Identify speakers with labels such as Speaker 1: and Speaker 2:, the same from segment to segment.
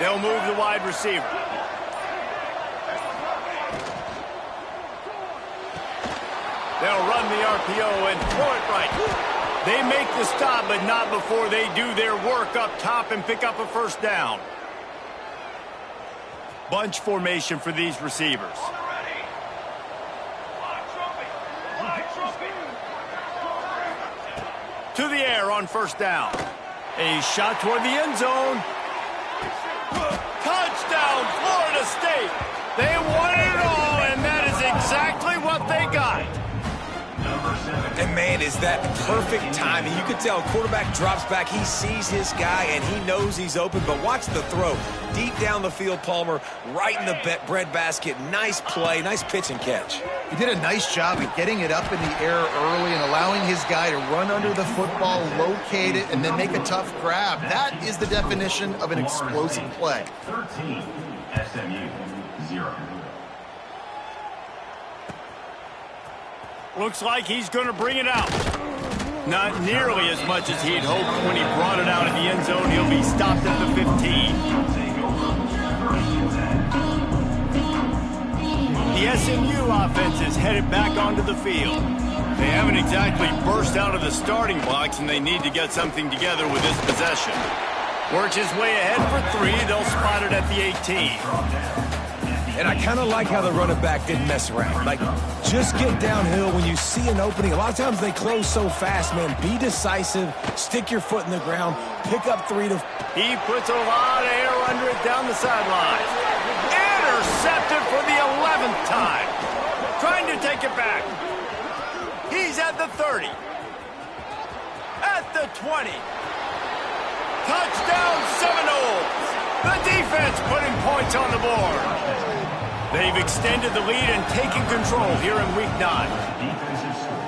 Speaker 1: They'll move the wide receiver. They'll run the RPO and throw it right. They make the stop, but not before they do their work up top and pick up a first down. Bunch formation for these receivers. To the air on first down. A shot toward the end zone. Touchdown, Florida State. They wanted it all, and that is exactly what they got.
Speaker 2: And, man, is that perfect timing. You can tell quarterback drops back. He sees his guy, and he knows he's open. But watch the throw. Deep down the field, Palmer, right in the breadbasket. Nice play, nice pitch and catch.
Speaker 3: He did a nice job of getting it up in the air early and allowing his guy to run under the football, locate it, and then make a tough grab. That is the definition of an explosive play.
Speaker 4: 13, SMU, 0.
Speaker 1: Looks like he's going to bring it out. Not nearly as much as he'd hoped when he brought it out in the end zone. He'll be stopped at the 15. The SMU offense is headed back onto the field. They haven't exactly burst out of the starting blocks, and they need to get something together with this possession. Works his way ahead for 3. They'll spot it at the 18.
Speaker 2: And I kind of like how the running back didn't mess around. Like, just get downhill when you see an opening. A lot of times they close so fast, man. Be decisive. Stick your foot in the ground. Pick up 3 to...
Speaker 1: He puts a lot of air under it down the sideline. Intercepted for the 11th time. Trying to take it back. He's at the 30. At the 20. Touchdown Seminoles. The defense putting points on the board. They've extended the lead and taken control here in Week 9.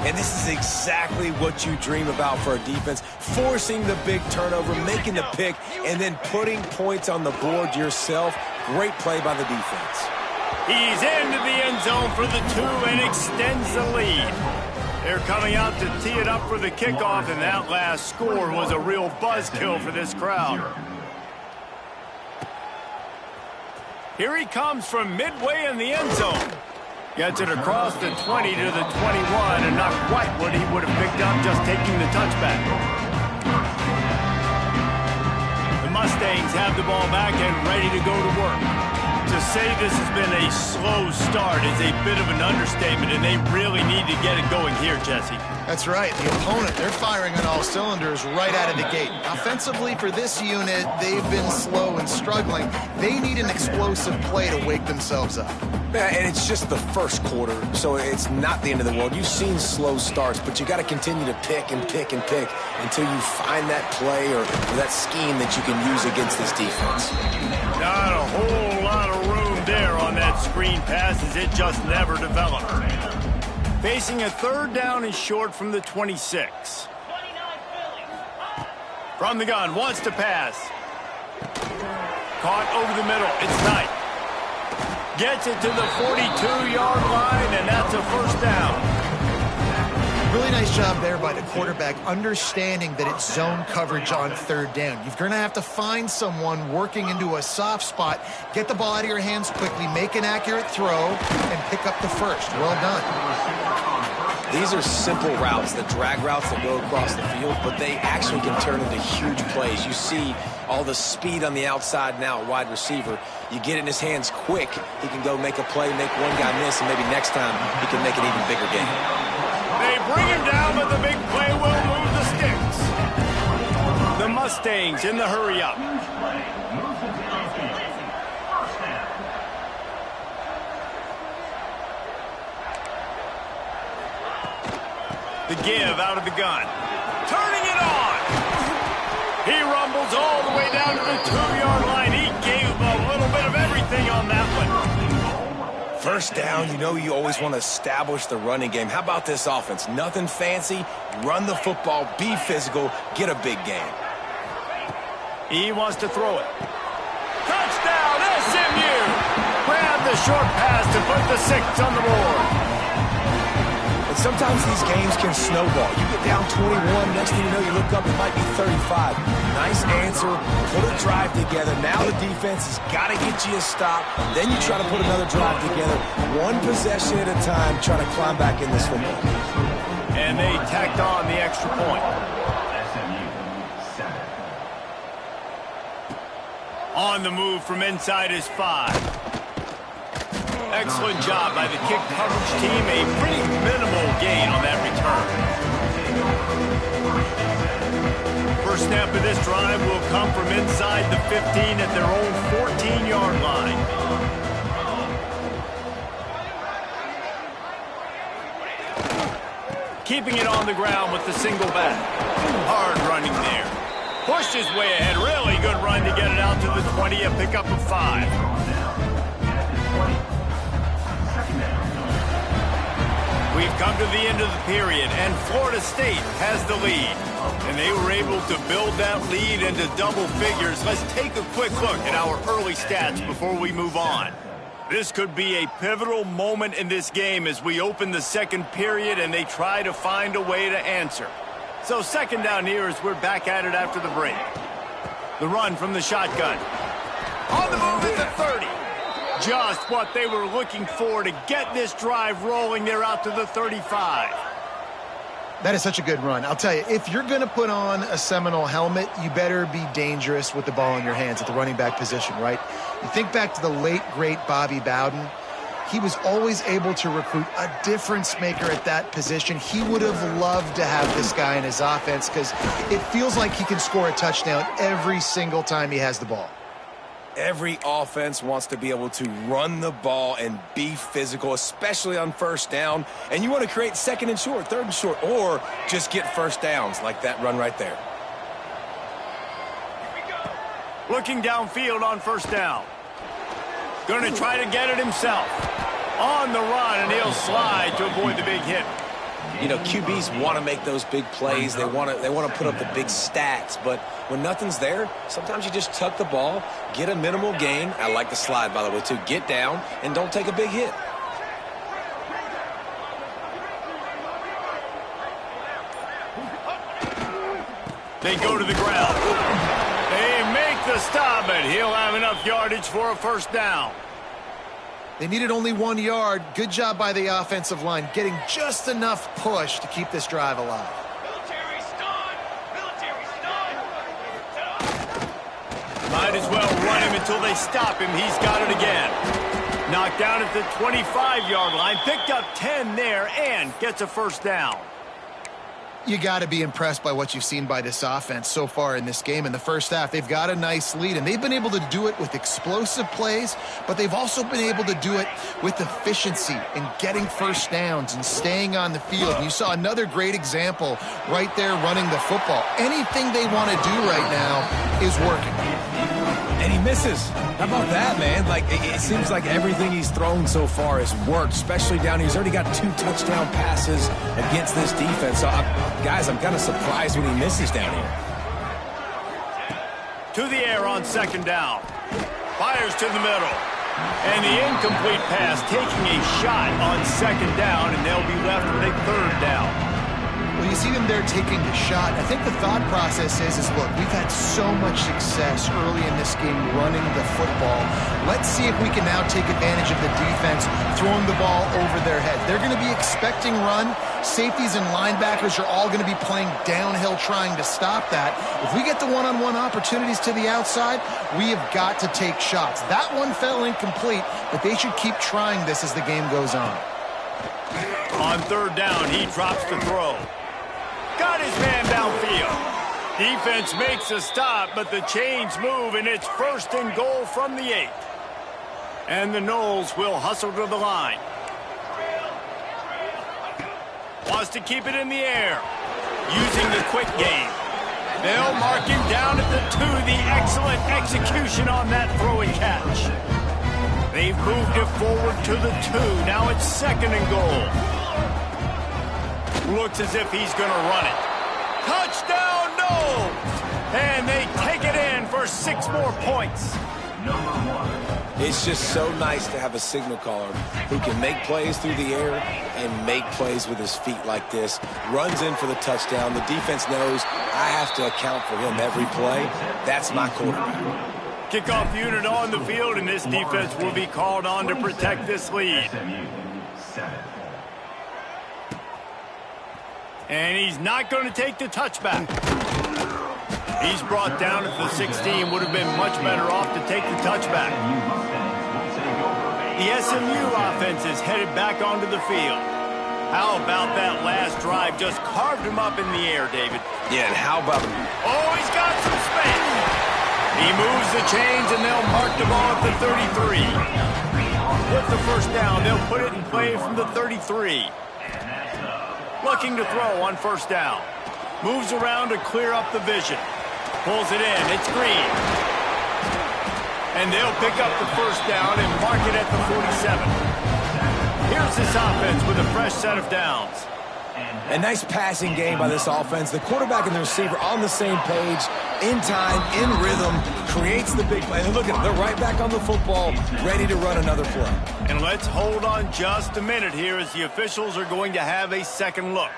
Speaker 2: And this is exactly what you dream about for a defense. Forcing the big turnover, making the pick, and then putting points on the board yourself. Great play by the defense.
Speaker 1: He's into the end zone for the 2 and extends the lead. They're coming out to tee it up for the kickoff, and that last score was a real buzzkill for this crowd. Here he comes from midway in the end zone. Gets it across the 20 to the 21, and not quite what he would have picked up just taking the touchback. The Mustangs have the ball back and ready to go to work. To say this has been a slow start is a bit of an understatement, and they really need to get it going here, Jesse.
Speaker 3: That's right. The opponent, they're firing on all cylinders right out of the gate. Offensively, for this unit, they've been slow and struggling. They need an explosive play to wake themselves up.
Speaker 2: Yeah, and it's just the first quarter, so it's not the end of the world. You've seen slow starts, but you got to continue to pick and pick and pick until you find that play or that scheme that you can use against this defense.
Speaker 1: Not a whole lot of room there on that screen pass as it just never developed. Facing a 3rd down and short from the 26. From the gun, wants to pass. Caught over the middle, it's Knight. Gets it to the 42-yard line, and that's a first down.
Speaker 3: Really nice job there by the quarterback, understanding that it's zone coverage on 3rd down. You're going to have to find someone working into a soft spot, get the ball out of your hands quickly, make an accurate throw, and pick up the first. Well done.
Speaker 2: These are simple routes, the drag routes that go across the field, but they actually can turn into huge plays. You see all the speed on the outside now, wide receiver. You get it in his hands quick, he can go make a play, make one guy miss, and maybe next time he can make an even bigger game.
Speaker 1: They bring him down, but the big play will move the sticks. The Mustangs in the hurry-up. The give out of the gun. Turning it on. He rumbles all the way down to the 2-yard line. He gave a little bit of everything on that one.
Speaker 2: First down, you know you always want to establish the running game. How about this offense? Nothing fancy. Run the football, be physical, get a big game.
Speaker 1: He wants to throw it. Touchdown, SMU! Grab the short pass to put the 6 on the board.
Speaker 2: And sometimes these games can snowball. You get down 21, next thing you know, you look up, it might be 35. Nice answer, put a drive together. Now the defense has got to get you a stop. Then you try to put another drive together. One possession at a time, trying to climb back in this football.
Speaker 1: And they tacked on the extra point.
Speaker 4: SMU 7.
Speaker 1: On the move from inside his 5. Excellent job by the kick coverage team. A pretty minimal gain on that return. First snap of this drive will come from inside the 15 at their own 14-yard line. Keeping it on the ground with the single back. Hard running there. Pushed his way ahead. Really good run to get it out to the 20, a pickup of 5. We've come to the end of the period, and Florida State has the lead. And they were able to build that lead into double figures. Let's take a quick look at our early stats before we move on. This could be a pivotal moment in this game as we open the second period and they try to find a way to answer. So second down here as we're back at it after the break. The run from the shotgun. On the move at the 30. Just what they were looking for to get this drive rolling. They're out to the 35.
Speaker 3: That is such a good run. I'll tell you, if you're going to put on a Seminole helmet, you better be dangerous with the ball in your hands at the running back position, right? You think back to the late, great Bobby Bowden. He was always able to recruit a difference maker at that position. He would have loved to have this guy in his offense because it feels like he can score a touchdown every single time he has the ball.
Speaker 2: Every offense wants to be able to run the ball and be physical, especially on first down. And you want to create second and short, third and short, or just get first downs like that run right there.
Speaker 1: Looking downfield on first down. Going to try to get it himself. On the run, and he'll slide to avoid the big hit.
Speaker 2: You know, QBs want to make those big plays. They want to put up the big stats. But when nothing's there, sometimes you just tuck the ball, get a minimal gain. I like the slide, by the way, too. Get down and don't take a big hit.
Speaker 1: They go to the ground. They make the stop, and he'll have enough yardage for a first down.
Speaker 3: They needed only 1 yard. Good job by the offensive line, getting just enough push to keep this drive alive.
Speaker 1: Might as well run him until they stop him. He's got it again. Knocked down at the 25-yard line. Picked up 10 there and gets a first down.
Speaker 3: You got to be impressed by what you've seen by this offense so far in this game. In the first half, they've got a nice lead, and they've been able to do it with explosive plays, but they've also been able to do it with efficiency and getting first downs and staying on the field. And you saw another great example right there running the football. Anything they want to do right now is working.
Speaker 2: And he misses. How about that, man? Like, it seems like everything he's thrown so far has worked, especially down here. He's already got 2 touchdown passes against this defense. So, guys, I'm kind of surprised when he misses down here.
Speaker 1: To the air on second down. Fires to the middle. And the incomplete pass taking a shot on second down, and they'll be left with a third down.
Speaker 3: Well, you see them there taking the shot. I think the thought process is look, we've had so much success early in this game running the football. Let's see if we can now take advantage of the defense throwing the ball over their head. They're going to be expecting run. Safeties and linebackers are all going to be playing downhill trying to stop that. If we get the one-on-one opportunities to the outside, we have got to take shots. That one fell incomplete, but they should keep trying this as the game goes on.
Speaker 1: On third down, he drops the throw. Got his man downfield. Defense makes a stop, but the chains move, and it's first and goal from the 8. And the Noles will hustle to the line. Wants to keep it in the air. Using the quick game. They'll mark him down at the 2. The excellent execution on that throw and catch. They've moved it forward to the 2. Now it's second and goal. Looks as if he's going to run it. Touchdown, no! And they take it in for 6 more points.
Speaker 2: It's just so nice to have a signal caller who can make plays through the air and make plays with his feet like this. Runs in for the touchdown. The defense knows I have to account for him every play. That's my quarterback.
Speaker 1: Kickoff unit on the field, and this defense will be called on to protect this lead. And he's not going to take the touchback. He's brought down at the 16. Would have been much better off to take the touchback. The SMU offense is headed back onto the field. How about that last drive? Just carved him up in the air, David.
Speaker 2: Yeah, and how about...
Speaker 1: Oh, he's got some space. He moves the chains, and they'll mark the ball at the 33. With the first down, they'll put it in play from the 33. Looking to throw on first down. Moves around to clear up the vision. Pulls it in. It's Green. And they'll pick up the first down and mark it at the 47. Here's this offense with a fresh set of downs.
Speaker 2: A nice passing game by this offense. The quarterback and the receiver on the same page, in time, in rhythm, creates the big play. And look at them, they're right back on the football, ready to run another play.
Speaker 1: And let's hold on just a minute here as the officials are going to have a second look.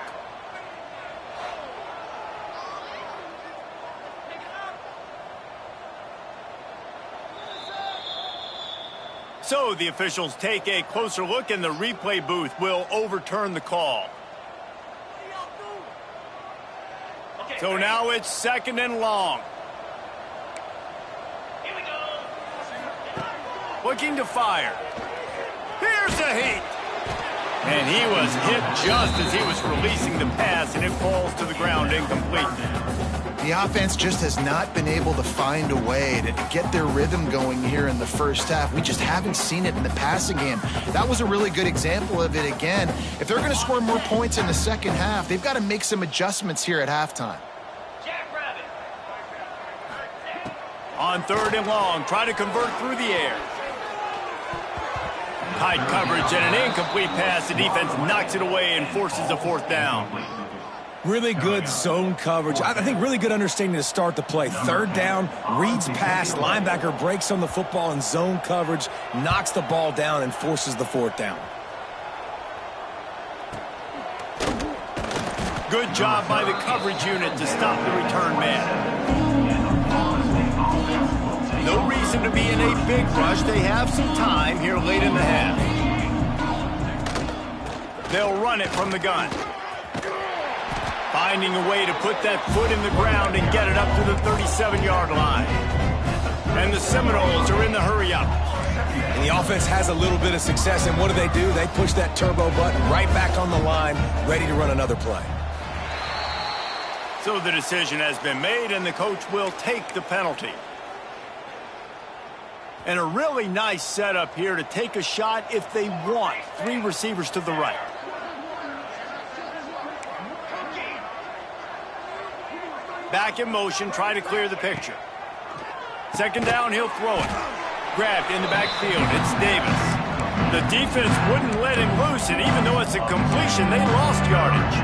Speaker 1: So the officials take a closer look, and the replay booth will overturn the call. So now it's second and long. Looking to fire. Here's a hit. And he was hit just as he was releasing the pass, and it falls to the ground incomplete.
Speaker 3: The offense just has not been able to find a way to get their rhythm going here in the first half. We just haven't seen it in the passing game. That was a really good example of it again. If they're going to score more points in the second half, they've got to make some adjustments here at halftime.
Speaker 1: On third and long, try to convert through the air. Tight coverage and an incomplete pass. The defense knocks it away and forces a fourth down.
Speaker 2: Really good zone coverage. I think really good understanding to start the play. Third down, reads pass, linebacker breaks on the football in zone coverage, knocks the ball down and forces the fourth down.
Speaker 1: Good job by the coverage unit to stop the return man. No reason to be in a big rush. They have some time here late in the half. They'll run it from the gun. Finding a way to put that foot in the ground and get it up to the 37-yard line. And the Seminoles are in the hurry-up.
Speaker 2: And the offense has a little bit of success, and what do? They push that turbo button right back on the line, ready to run another play.
Speaker 1: So the decision has been made, and the coach will take the penalty. And a really nice setup here to take a shot if they want. Three receivers to the right. Back in motion, try to clear the picture. Second down, he'll throw it. Grabbed in the backfield, it's Davis. The defense wouldn't let him loose, and even though it's a completion, they lost yardage.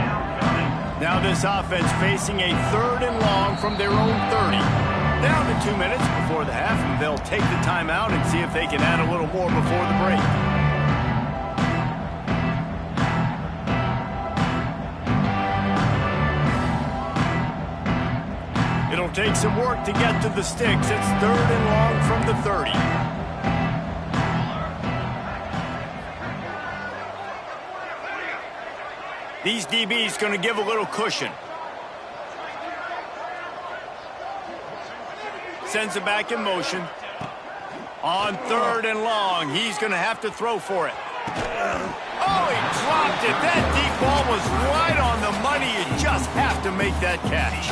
Speaker 1: Now this offense facing a third and long from their own 30. Down to 2 minutes before the half, and they'll take the timeout and see if they can add a little more before the break. It'll take some work to get to the sticks. It's third and long from the 30. These DBs going to give a little cushion. Sends it back in motion. On third and long, he's going to have to throw for it. Oh, he dropped it. That deep ball was right on the money. You just have to make that catch.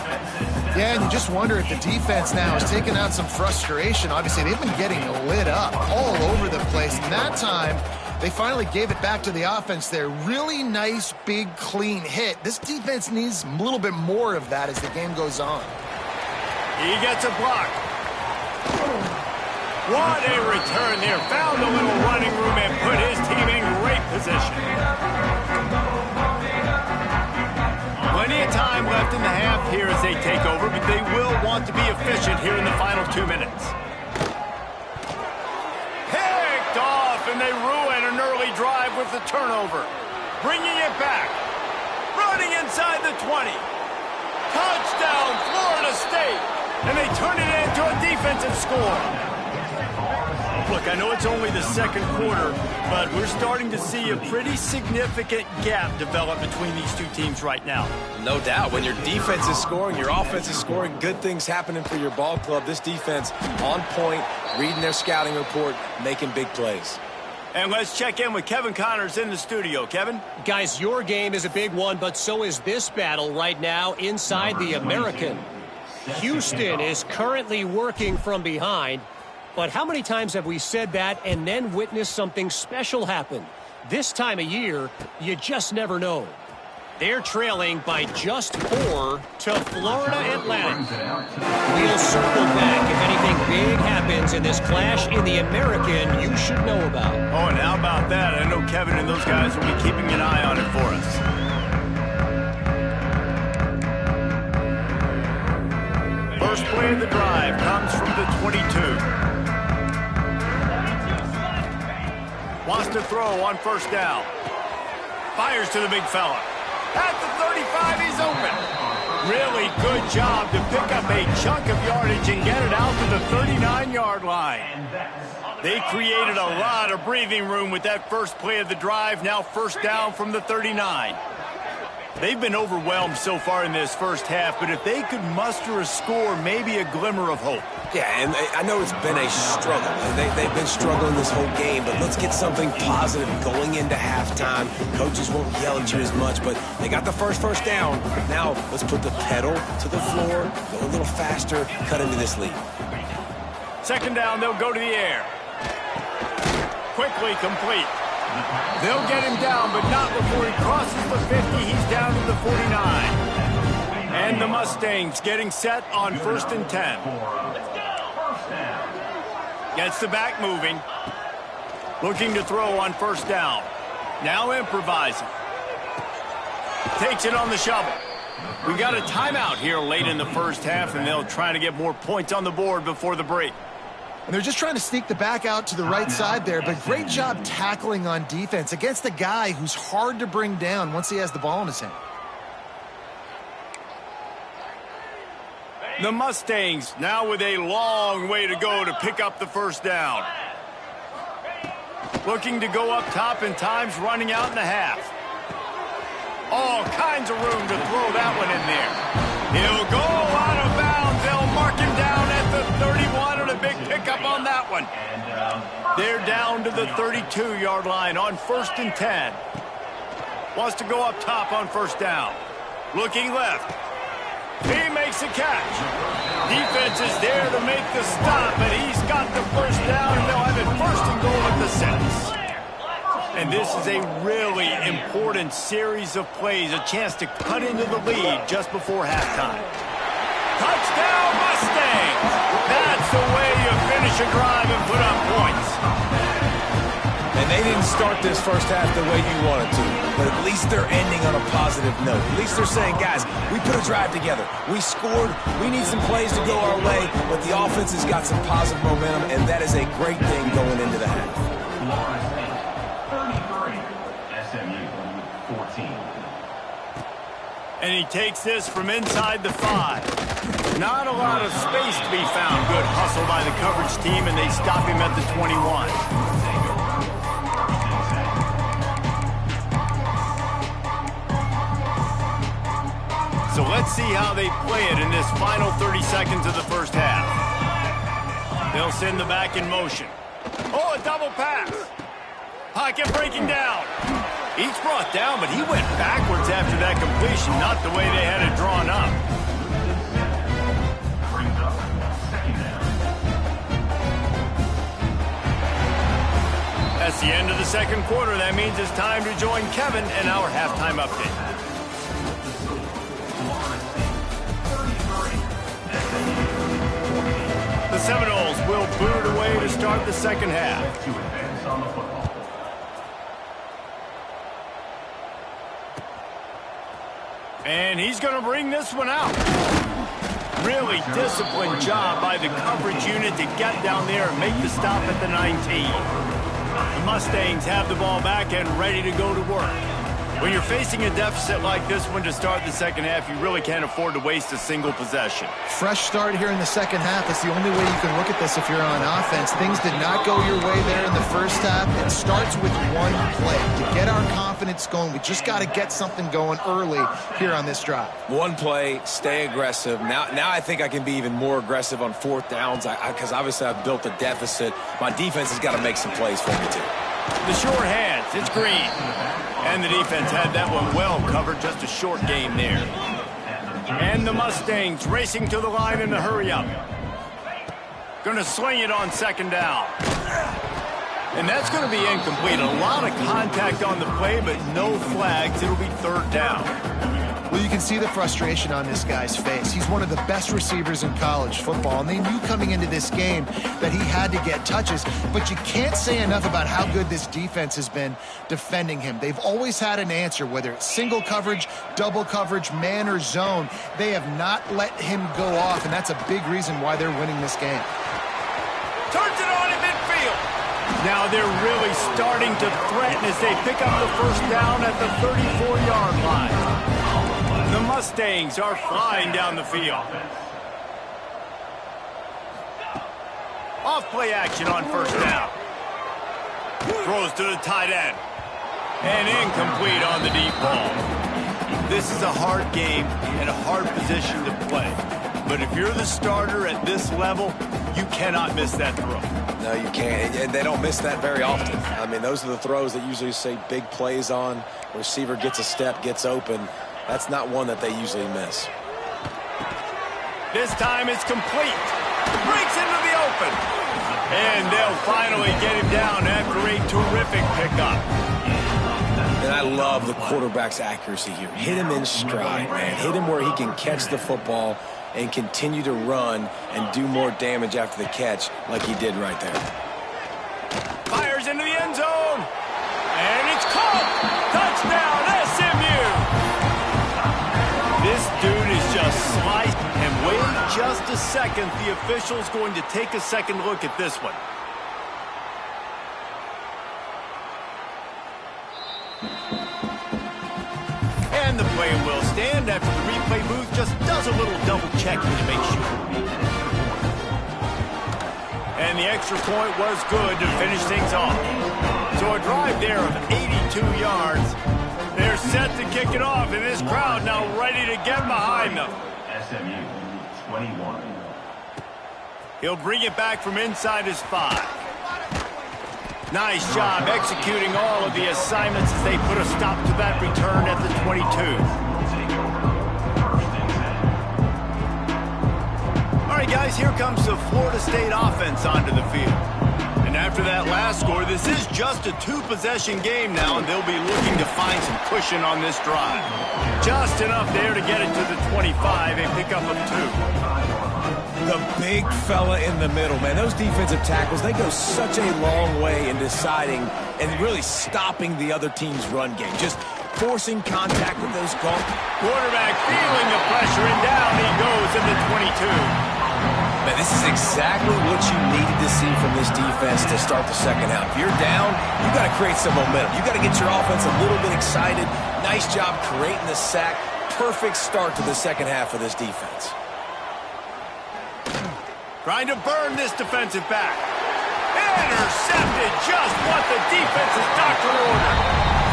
Speaker 3: Yeah, and you just wonder if the defense now is taking out some frustration. Obviously, they've been getting lit up all over the place. And that time, they finally gave it back to the offense there. Really nice, big, clean hit. This defense needs a little bit more of that as the game goes on.
Speaker 1: He gets a block. What a return there. Found a little running room and put his team in great position. Plenty of time left in the half here as they take over, but they will want to be efficient here in the final 2 minutes. and they ruin an early drive with the turnover. Bringing it back. Running inside the 20. Touchdown, Florida State. And they turn it into a defensive score. Look, I know it's only the second quarter, but we're starting to see a pretty significant gap develop between these two teams right now.
Speaker 2: No doubt. When your defense is scoring, your offense is scoring, good things happening for your ball club. This defense on point, reading their scouting report, making big plays.
Speaker 1: And let's check in with Kevin Connors in the studio. Kevin?
Speaker 5: Guys, your game is a big one, but so is this battle right now inside the American. Houston is currently working from behind. But how many times have we said that and then witnessed something special happen? This time of year, you just never know. They're trailing by just 4 to Florida Atlantic. We'll circle back if anything big happens in this clash in the American you should know about.
Speaker 1: Oh, and how about that? I know Kevin and those guys will be keeping an eye on it for us. First play of the drive comes from the 22. Wants to throw on first down. Fires to the big fella. At the 35, he's open. Really good job to pick up a chunk of yardage and get it out to the 39-yard line. They created a lot of breathing room with that first play of the drive. Now first down from the 39. They've been overwhelmed so far in this first half, but if they could muster a score, maybe a glimmer of hope.
Speaker 2: Yeah, and I know it's been a struggle. They've been struggling this whole game, but let's get something positive going into halftime. Coaches won't yell at you as much, but they got the first down. Now let's put the pedal to the floor, go a little faster, cut into this lead.
Speaker 1: Second down, they'll go to the air. Quickly complete. They'll get him down, but not before he crosses the 50. He's down to the 49. And the Mustangs getting set on 1st and 10. Gets the back moving. Looking to throw on first down. Now improvising. Takes it on the shovel. We got a timeout here late in the first half, and they'll try to get more points on the board before the break.
Speaker 3: And they're just trying to sneak the back out to the right side there, but great job tackling on defense against a guy who's hard to bring down once he has the ball in his hand.
Speaker 1: The Mustangs now with a long way to go to pick up the first down. Looking to go up top, and time's running out in the half. All kinds of room to throw that one in there. He'll go out of bounds. They'll mark him down at the 31, and a big pickup on that one. They're down to the 32-yard line on 1st and 10. Wants to go up top on first down. Looking left. He makes a catch. Defense is there to make the stop, and he's got the first down, and they'll have it 1st and goal at the 6. And this is a really important series of plays, a chance to cut into the lead just before halftime. Touchdown, Mustangs! That's the way you finish a drive and put up points.
Speaker 2: And they didn't start this first half the way you wanted to, but at least they're ending on a positive note. At least they're saying, guys, we put a drive together. We scored. We need some plays to go our way, but the offense has got some positive momentum, and that is a great thing going into the half.
Speaker 4: Florida State 33, SMU 14.
Speaker 1: And he takes this from inside the 5. Not a lot of space to be found. Good hustle by the coverage team, and they stop him at the 21. So let's see how they play it in this final 30 seconds of the first half. They'll send the back in motion. Oh, a double pass. Pocket breaking down. Each brought down, but he went backwards after that completion, not the way they had it drawn up.
Speaker 4: Brings up second down.
Speaker 1: That's the end of the second quarter. That means it's time to join Kevin and our halftime update. The Seminoles will boot it away to start the second half.
Speaker 4: To advance on the football.
Speaker 1: And he's going to bring this one out. Really disciplined job by the coverage unit to get down there and make the stop at the 19. The Mustangs have the ball back and ready to go to work. When you're facing a deficit like this one to start the second half, you really can't afford to waste a single possession.
Speaker 3: Fresh start here in the second half. That's the only way you can look at this if you're on offense. Things did not go your way there in the first half. It starts with one play. To get our confidence going, we just got to get something going early here on this drive. One play, stay aggressive. Now I think I can be even more aggressive on fourth downs because obviously I've built a deficit. My defense has got to make some plays for me too.
Speaker 1: The short hands, it's Green. And the defense had that one well covered, just a short game there. And the Mustangs racing to the line in a hurry-up. Going to sling it on second down. And that's going to be incomplete. A lot of contact on the play, but no flags. It'll be third down. Well, you can see the frustration on this guy's face. He's one of the best receivers in college football, and they knew coming into this game that he had to get touches, but you can't say enough about how good this defense has been defending him. They've always had an answer, whether it's single coverage, double coverage, man or zone. They have not let him go off, and that's a big reason why they're winning this game. Turns it on in midfield. Now they're really starting to threaten as they pick up the first down at the 34-yard line. The Mustangs are flying down the field. Off play action on first down. Throws to the tight end. And incomplete on the deep ball. This is a hard game and a hard position to play. But if you're the starter at this level, you cannot miss that throw.
Speaker 2: No, you can't. And they don't miss that very often. I mean, those are the throws that usually say big plays on. Receiver gets a step, gets open. That's not one that they usually miss.
Speaker 1: This time it's complete. Breaks into the open. And they'll finally get him down after a terrific pickup.
Speaker 2: And I love the quarterback's accuracy here. Hit him in stride, man. Hit him where he can catch the football and continue to run and do more damage after the catch like he did right there.
Speaker 1: Fires into the end zone. And it's caught. Touchdown, SMU. This dude is just sliced. And wait just a second. The official's going to take a second look at this one. And the play will stand after the replay booth just does a little double checking to make sure. And the extra point was good to finish things off. So a drive there of 82 yards. They're set to kick it off, and this crowd now ready to get behind them.
Speaker 4: SMU, 21.
Speaker 1: He'll bring it back from inside his 5. Nice job executing all of the assignments as they put a stop to that return at the 22. All right, guys, here comes the Florida State offense onto the field. And after that last score, this is just a 2-possession game now, and they'll be looking to find some cushion on this drive. Just enough there to get it to the 25 and pick up a 2.
Speaker 2: The big fella in the middle, man. Those defensive tackles, they go such a long way in deciding and really stopping the other team's run game. Just forcing contact with those guards.
Speaker 1: Quarterback feeling the pressure, and down he goes in the 22.
Speaker 2: Man, this is exactly what you needed to see from this defense to start the second half. If you're down, you got to create some momentum. You got to get your offense a little bit excited. Nice job creating the sack. Perfect start to the second half of this defense.
Speaker 1: Trying to burn this defensive back. Intercepted, just what the defense's doctor ordered.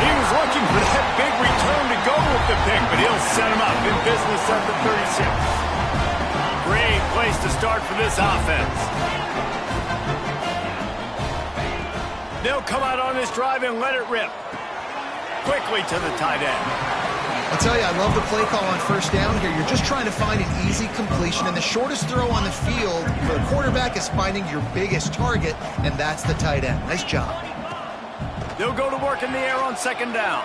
Speaker 1: He was looking for that big return to go with the pick, but he'll set him up in business at the 36. Great place to start for this offense. They'll come out on this drive and let it rip. Quickly to the tight end.
Speaker 3: I'll tell you, I love the play call on first down here. You're just trying to find an easy completion, and the shortest throw on the field for the quarterback is finding your biggest target, and that's the tight end. Nice job.
Speaker 1: They'll go to work in the air on second down.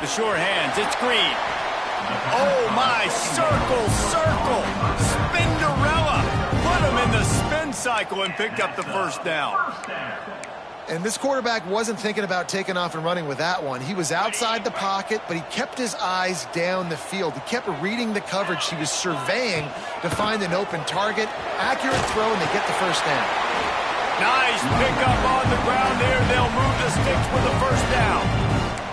Speaker 1: The short hands, it's Green. Oh, my, circle, Spinderella. Put him in the spin cycle and picked up the first down.
Speaker 3: And this quarterback wasn't thinking about taking off and running with that one. He was outside the pocket, but he kept his eyes down the field. He kept reading the coverage. He was surveying to find an open target. Accurate throw, and they get the first down.
Speaker 1: Nice pickup on the ground there. They'll move the sticks with a first down.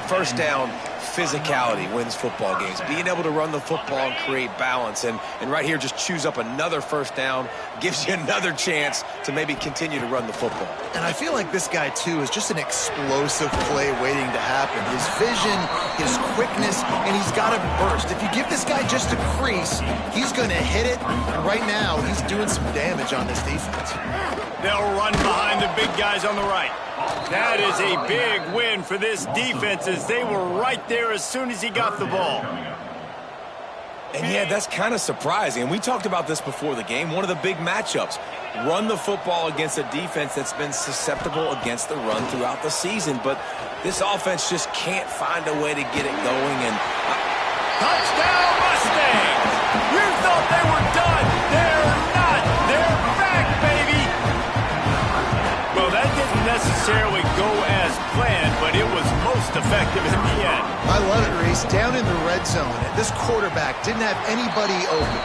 Speaker 2: First down, physicality wins football games. Being able to run the football and create balance. And right here, just choose up another first down, gives you another chance to maybe continue to run the football.
Speaker 3: And I feel like this guy, too, is just an explosive play waiting to happen. His vision, his quickness, and he's got a burst. If you give this guy just a crease, he's going to hit it. And right now, he's doing some damage on this defense.
Speaker 1: They'll run behind the big guys on the right. That is a big win for this defense as they were right there as soon as he got the ball.
Speaker 2: And yeah, that's kind of surprising. And we talked about this before the game. One of the big matchups. Run the football against a defense that's been susceptible against the run throughout the season. But this offense just can't find a way to get it going. And
Speaker 1: touchdown Mustangs! You thought they were done. They're not. They're back, baby. Well, that didn't necessarily go as planned, but it was most effective in the end.
Speaker 3: I love it, Reese. Down in the red zone, this quarterback didn't have anybody open.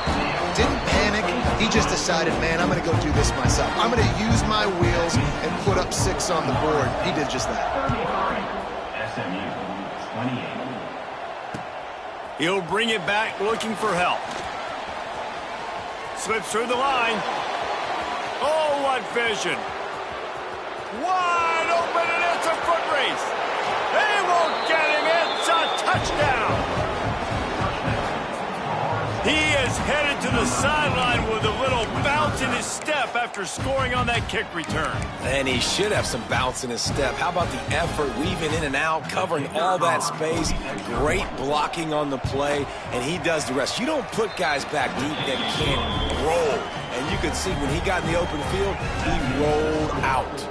Speaker 3: Didn't panic. He just decided, man, I'm going to go do this myself. I'm going to use my wheels and put up 6 on the board. He did just that.
Speaker 4: SMU 28.
Speaker 1: He'll bring it back looking for help. Slips through the line. Oh, what vision. Wide open, and it's a foot race. They won't get him. It's a touchdown. He is headed to the sideline with a little bounce in his step after scoring on that kick return.
Speaker 2: And he should have some bounce in his step. How about the effort, weaving in and out, covering all that space, great blocking on the play, and he does the rest. You don't put guys back deep that can't roll. And you could see when he got in the open field, he rolled out.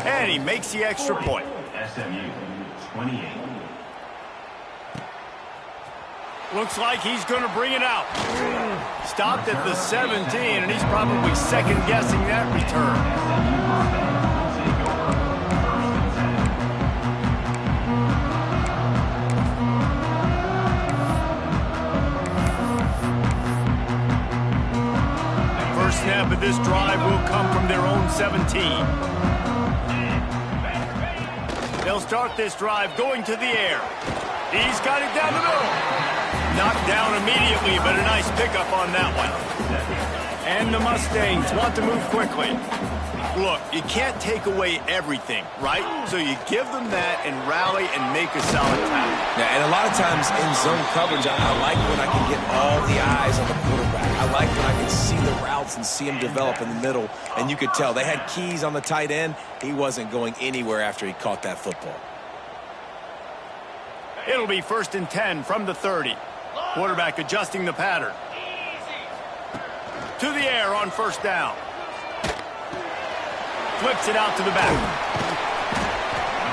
Speaker 1: And he makes the extra point.
Speaker 4: SMU 28.
Speaker 1: Looks like he's going to bring it out. Stopped at the 17, and he's probably second-guessing that return. First snap of this drive will come from their own 17. They'll start this drive going to the air. He's got it down the middle. Knocked down immediately, but a nice pickup on that one. And the Mustangs want to move quickly. Look, you can't take away everything, right? So you give them that and rally and make a solid tackle.
Speaker 2: Yeah, and a lot of times in zone coverage, I like when I can get all the eyes on the quarterback. I like when I can see the routes and see them develop in the middle. And you could tell they had keys on the tight end. He wasn't going anywhere after he caught that football.
Speaker 1: It'll be 1st and 10 from the 30. Quarterback adjusting the pattern. To the air on first down. Flips it out to the back.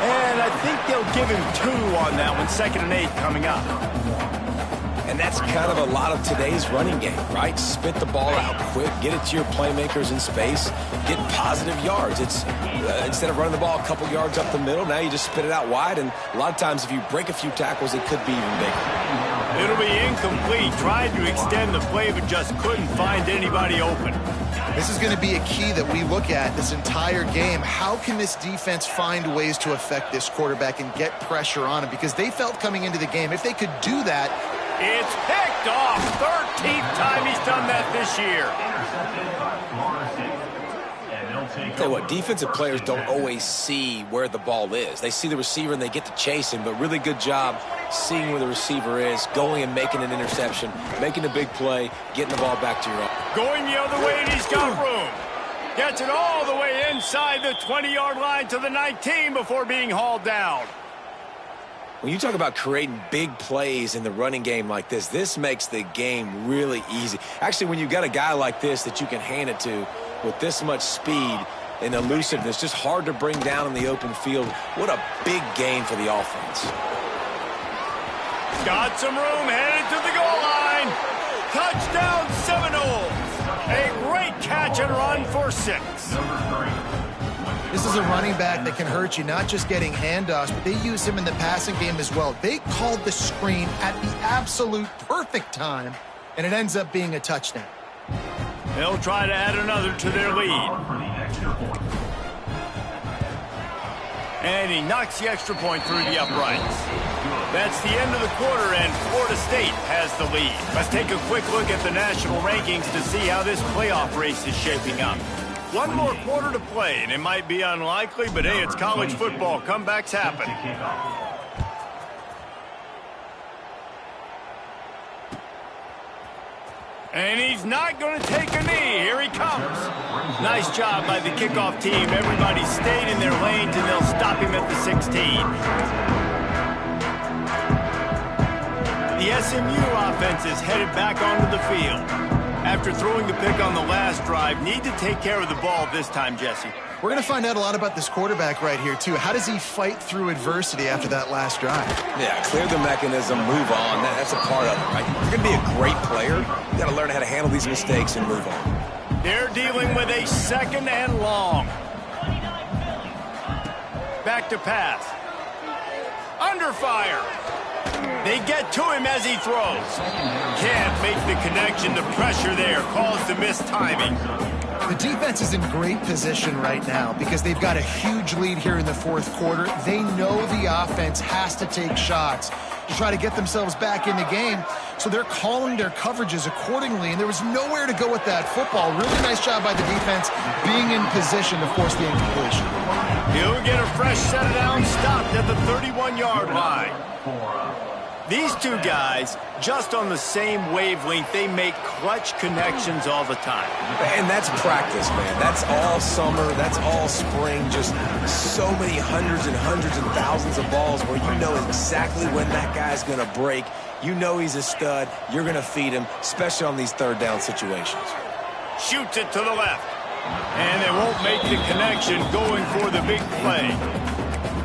Speaker 1: And I think they'll give him 2 on that one. 2nd and 8 coming up.
Speaker 2: And that's kind of a lot of today's running game, right? Spit the ball out quick, get it to your playmakers in space, get positive yards. It's instead of running the ball a couple yards up the middle, now you just spit it out wide, and a lot of times if you break a few tackles, it could be even bigger.
Speaker 1: It'll be incomplete. Tried to extend the play, but just couldn't find anybody open.
Speaker 3: This is going to be a key that we look at this entire game. How can this defense find ways to affect this quarterback and get pressure on him? Because they felt coming into the game, if they could do that.
Speaker 1: It's picked off. 13th time he's done that this year.
Speaker 2: Tell you what, defensive players don't always see where the ball is. They see the receiver and they get to chase him, but really good job seeing where the receiver is, going and making an interception, making a big play, getting the ball back to your own.
Speaker 1: Going the other way, and he's got room. Gets it all the way inside the 20-yard line to the 19 before being hauled down.
Speaker 2: When you talk about creating big plays in the running game like this, this makes the game really easy. Actually, when you've got a guy like this that you can hand it to with this much speed and elusiveness, just hard to bring down in the open field, what a big gain for the offense.
Speaker 1: Got some room, headed to the goal line. Touchdown Seminoles. A great catch and run for 6.
Speaker 3: This is a running back that can hurt you, not just getting handoffs, but they use him in the passing game as well. They called the screen at the absolute perfect time, and it ends up being a touchdown.
Speaker 1: They'll try to add another to their lead. And he knocks the extra point through the uprights. That's the end of the quarter, and Florida State has the lead. Let's take a quick look at the national rankings to see how this playoff race is shaping up. One more quarter to play, and it might be unlikely, but hey, it's college football. Comebacks happen. And he's not going to take a knee. Here he comes. Nice job by the kickoff team. Everybody stayed in their lanes, and they'll stop him at the 16. The SMU offense is headed back onto the field. After throwing the pick on the last drive, need to take care of the ball this time, Jesse.
Speaker 3: We're going to find out a lot about this quarterback right here, too. How does he fight through adversity after that last drive?
Speaker 2: Yeah, clear the mechanism, move on. That's a part of it, right? If you're going to be a great player, you got to learn how to handle these mistakes and move on.
Speaker 1: They're dealing with a second and long. Back to pass. Under fire. They get to him as he throws. Can't make the connection. The pressure there caused the missed timing.
Speaker 3: The defense is in great position right now because they've got a huge lead here in the fourth quarter. They know the offense has to take shots to try to get themselves back in the game, so they're calling their coverages accordingly, and there was nowhere to go with that football. Really nice job by the defense being in position to force the incompletion.
Speaker 1: He'll get a fresh set of downs stopped at the 31-yard line. These two guys, just on the same wavelength, they make clutch connections all the time.
Speaker 2: And that's practice, man. That's all summer. That's all spring. Just so many hundreds and thousands of balls where you know exactly when that guy's going to break. You know he's a stud. You're going to feed him, especially on these third down situations.
Speaker 1: Shoots it to the left. And they won't make the connection going for the big play.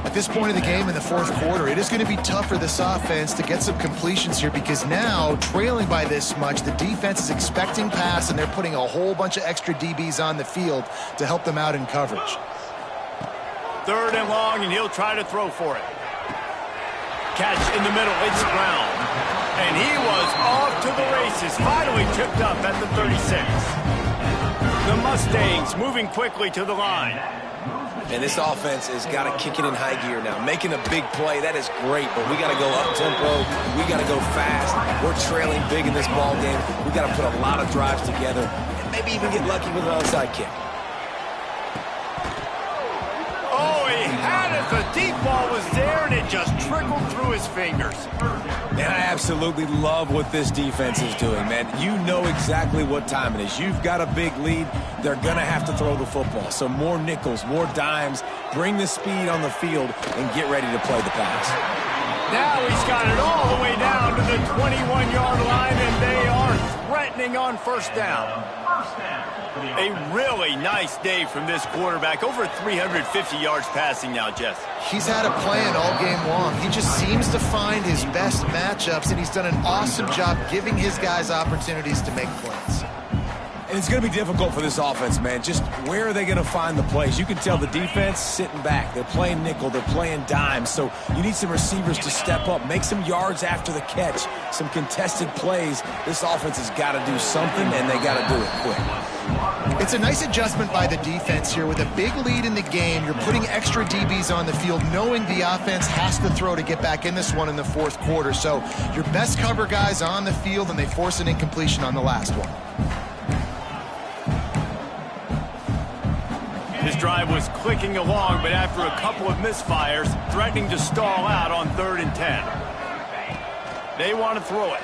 Speaker 3: At this point of the game in the fourth quarter, it is going to be tough for this offense to get some completions here because now, trailing by this much, the defense is expecting pass, and they're putting a whole bunch of extra DBs on the field to help them out in coverage.
Speaker 1: Third and long, and he'll try to throw for it. Catch in the middle. It's Brown. And he was off to the races, finally tripped up at the 36. The Mustangs moving quickly to the line.
Speaker 2: And this offense has got to kick it in high gear now. Making a big play, that is great, but we got to go up-tempo. We got to go fast. We're trailing big in this ball game. We got to put a lot of drives together and maybe even get lucky with an onside kick.
Speaker 1: Oh, he had it. The deep ball was there, and it just trickled through his fingers.
Speaker 2: And I absolutely love what this defense is doing, man. You know exactly what time it is. You've got a big lead. They're going to have to throw the football. So more nickels, more dimes. Bring the speed on the field and get ready to play the pass.
Speaker 1: Now he's got it all the way down to the 21-yard line, and they are threatening on first down. A really nice day from this quarterback. Over 350 yards passing now, Jess.
Speaker 3: He's had a plan all game long. He just seems to find his best matchups, and he's done an awesome job giving his guys opportunities to make plays.
Speaker 2: And it's going to be difficult for this offense, man. Just where are they going to find the plays? You can tell the defense sitting back. They're playing nickel. They're playing dime. So you need some receivers to step up, make some yards after the catch, some contested plays. This offense has got to do something, and they got to do it quick.
Speaker 3: It's a nice adjustment by the defense here. With a big lead in the game, you're putting extra DBs on the field, knowing the offense has to throw to get back in this one in the fourth quarter. So your best cover guys on the field, and they force an incompletion on the last one.
Speaker 1: His drive was clicking along, but after a couple of misfires, threatening to stall out on 3rd and 10. They want to throw it.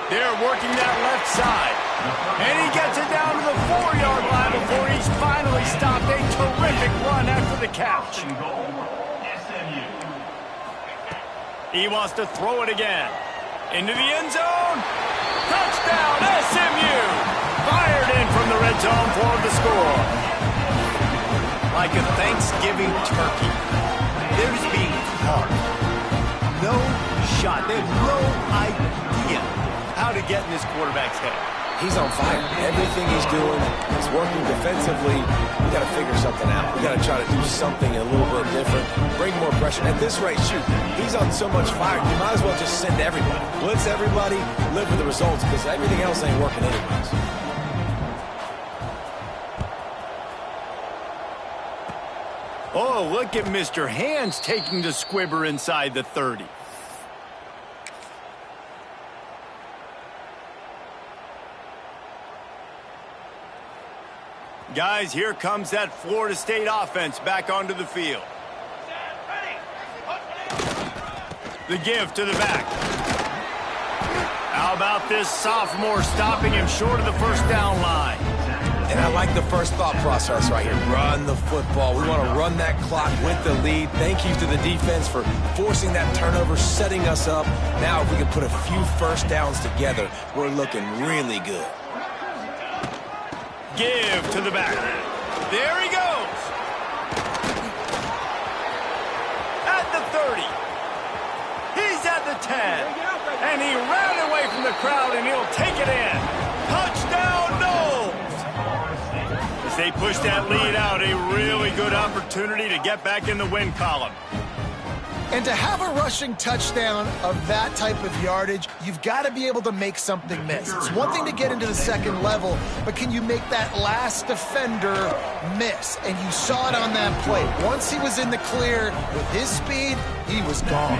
Speaker 1: They're working that left side. And he gets it down to the 4-yard line before he's finally stopped. A terrific run after the catch. He wants to throw it again. Into the end zone. Touchdown, SMU! Fired in from the red zone for the score. Like a Thanksgiving turkey. They're just being carved. No shot. They have no idea how to get in this quarterback's head.
Speaker 2: He's on fire. Everything he's doing is working defensively. We got to figure something out. We got to try to do something a little bit different. Bring more pressure. At this rate, shoot, he's on so much fire, you might as well just send everybody. Blitz everybody, live with the results, because everything else ain't working anyways.
Speaker 1: Oh, look at Mr. Hands taking the squibber inside the 30. Guys, here comes that Florida State offense back onto the field. The give to the back. How about this sophomore stopping him short of the first down line?
Speaker 2: And I like the first thought process right here. Run the football. We want to run that clock with the lead. Thank you to the defense for forcing that turnover, setting us up. Now if we can put a few first downs together, we're looking really good.
Speaker 1: Give to the back. There he goes. At the 30. He's at the 10. And he ran away from the crowd, and he'll take it in. Touchdown, Knowles. As they push that lead out, a really good opportunity to get back in the win column.
Speaker 3: And to have a rushing touchdown of that type of yardage, you've got to be able to make something miss. It's one thing to get into the second level, but can you make that last defender miss? And you saw it on that play. Once he was in the clear with his speed, he was gone.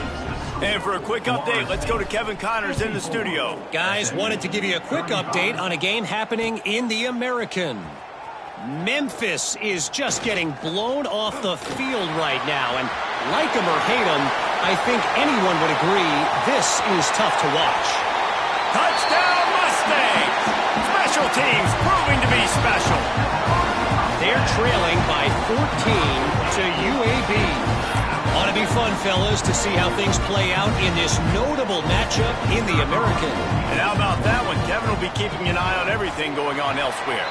Speaker 1: And for a quick update, let's go to Kevin Connors in the studio.
Speaker 5: Guys, wanted to give you a quick update on a game happening in the American. Memphis is just getting blown off the field right now, and like him or hate him, I think anyone would agree this is tough to watch.
Speaker 1: Touchdown Mustangs! Special teams proving to be special.
Speaker 5: They're trailing by 14 to UAB. Ought to be fun, fellas, to see how things play out in this notable matchup in the American.
Speaker 1: And how about that one? Kevin will be keeping an eye on everything going on elsewhere.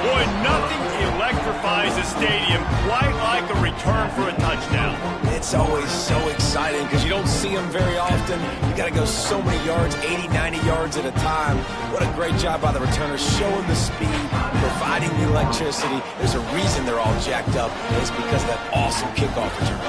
Speaker 1: Boy, nothing electrifies a stadium quite like a return for a touchdown.
Speaker 2: It's always so exciting because you don't see them very often. You got to go so many yards, 80, 90 yards at a time. What a great job by the returners, showing the speed, providing the electricity. There's a reason they're all jacked up, and it's because of that awesome kickoff return.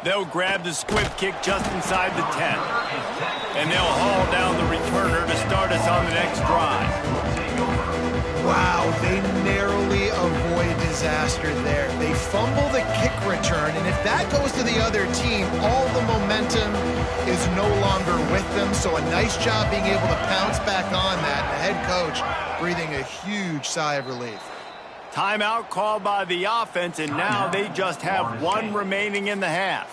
Speaker 1: They'll grab the squib kick just inside the 10. And they'll haul down the returner to start us on the next drive.
Speaker 3: Wow, they narrowly avoid disaster there. They fumble the kick return, and if that goes to the other team, all the momentum is no longer with them. So a nice job being able to pounce back on that. The head coach breathing a huge sigh of relief.
Speaker 1: Timeout called by the offense, and now they just have one remaining in the half.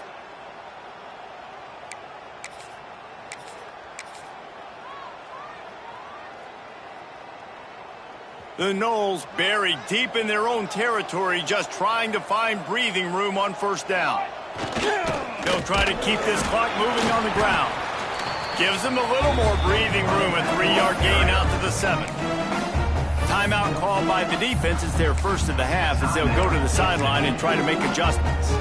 Speaker 1: The Noles buried deep in their own territory, just trying to find breathing room on first down. They'll try to keep this clock moving on the ground. Gives them a little more breathing room, a 3-yard gain out to the 7. Timeout called by the defense is their first of the half as they'll go to the sideline and try to make adjustments.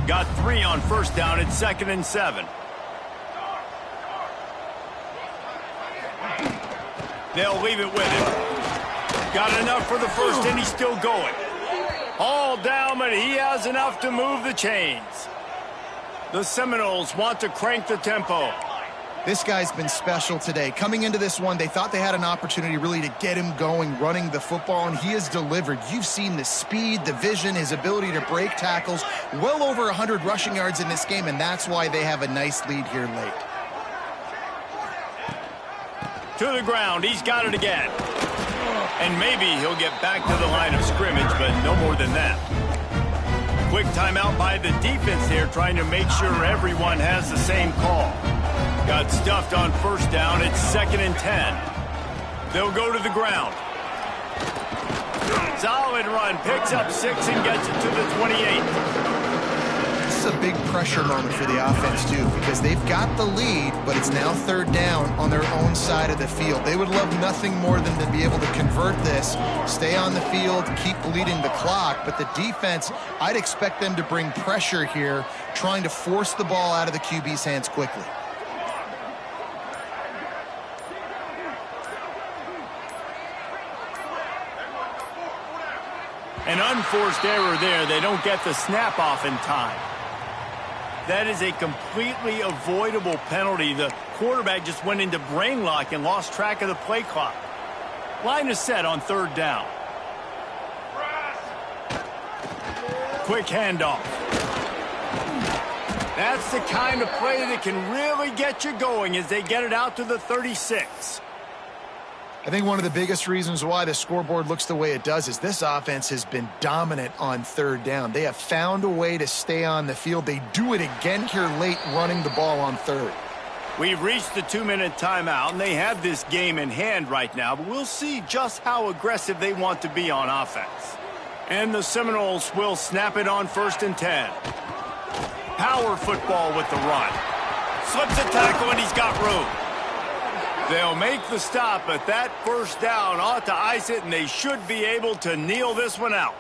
Speaker 1: Got 3 on first down. It's 2nd and 7. They'll leave it with him. Got enough for the first, and he's still going. All down, but he has enough to move the chains. The Seminoles want to crank the tempo.
Speaker 3: This guy's been special today. Coming into this one, they thought they had an opportunity really to get him going, running the football, and he has delivered. You've seen the speed, the vision, his ability to break tackles. Well over 100 rushing yards in this game, and that's why they have a nice lead here late.
Speaker 1: To the ground, he's got it again. And maybe he'll get back to the line of scrimmage, but no more than that. Quick timeout by the defense there, trying to make sure everyone has the same call. Got stuffed on first down. It's 2nd and 10. They'll go to the ground. Solid run. Picks up 6 and gets it to the 28.
Speaker 3: This is a big pressure moment for the offense, too, because they've got the lead, but it's now 3rd down on their own side of the field. They would love nothing more than to be able to convert this, stay on the field, keep bleeding the clock. But the defense, I'd expect them to bring pressure here, trying to force the ball out of the QB's hands quickly. An
Speaker 1: unforced error there. They don't get the snap off in time. That is a completely avoidable penalty. The quarterback just went into brain lock and lost track of the play clock. Line is set on third down. Quick handoff. That's the kind of play that can really get you going as they get it out to the 36.
Speaker 3: I think one of the biggest reasons why the scoreboard looks the way it does is this offense has been dominant on third down. They have found a way to stay on the field. They do it again here late running the ball on third.
Speaker 1: We've reached the 2-minute timeout, and they have this game in hand right now, but we'll see just how aggressive they want to be on offense. And the Seminoles will snap it on 1st and 10. Power football with the run. Slips a tackle, and he's got room. They'll make the stop, but that first down ought to ice it, and they should be able to kneel this one out.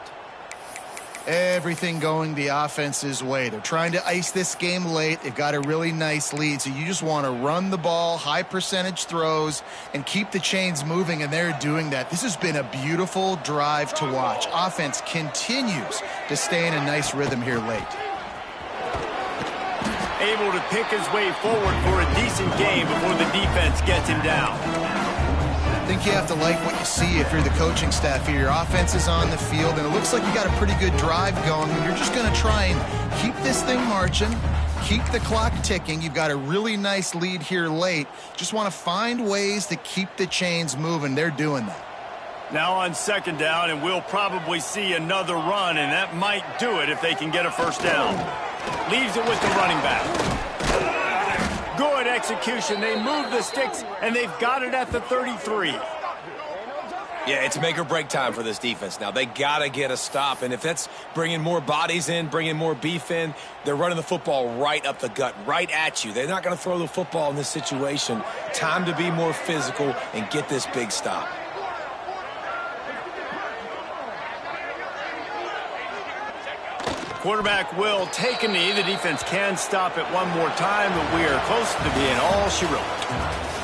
Speaker 3: Everything going the offense's way. They're trying to ice this game late. They've got a really nice lead, so you just want to run the ball, high percentage throws, and keep the chains moving, and they're doing that. This has been a beautiful drive to watch. Offense continues to stay in a nice rhythm here late.
Speaker 1: Able to pick his way forward for a decent game before the defense gets him down.
Speaker 3: I think you have to like what you see if you're the coaching staff here. Your offense is on the field, and it looks like you got a pretty good drive going. You're just going to try and keep this thing marching, keep the clock ticking. You've got a really nice lead here late. Just want to find ways to keep the chains moving. They're doing that.
Speaker 1: Now on 2nd down, and we'll probably see another run, and that might do it if they can get a first down. Leaves it with the running back. Good execution. They move the sticks, and they've got it at the 33.
Speaker 2: Yeah, it's make or break time for this defense now. They got to get a stop, and if that's bringing more bodies in, bringing more beef in, they're running the football right up the gut, right at you. They're not going to throw the football in this situation. Time to be more physical and get this big stop.
Speaker 1: Quarterback will take a knee. The defense can stop it one more time, but we are close to being all she wrote.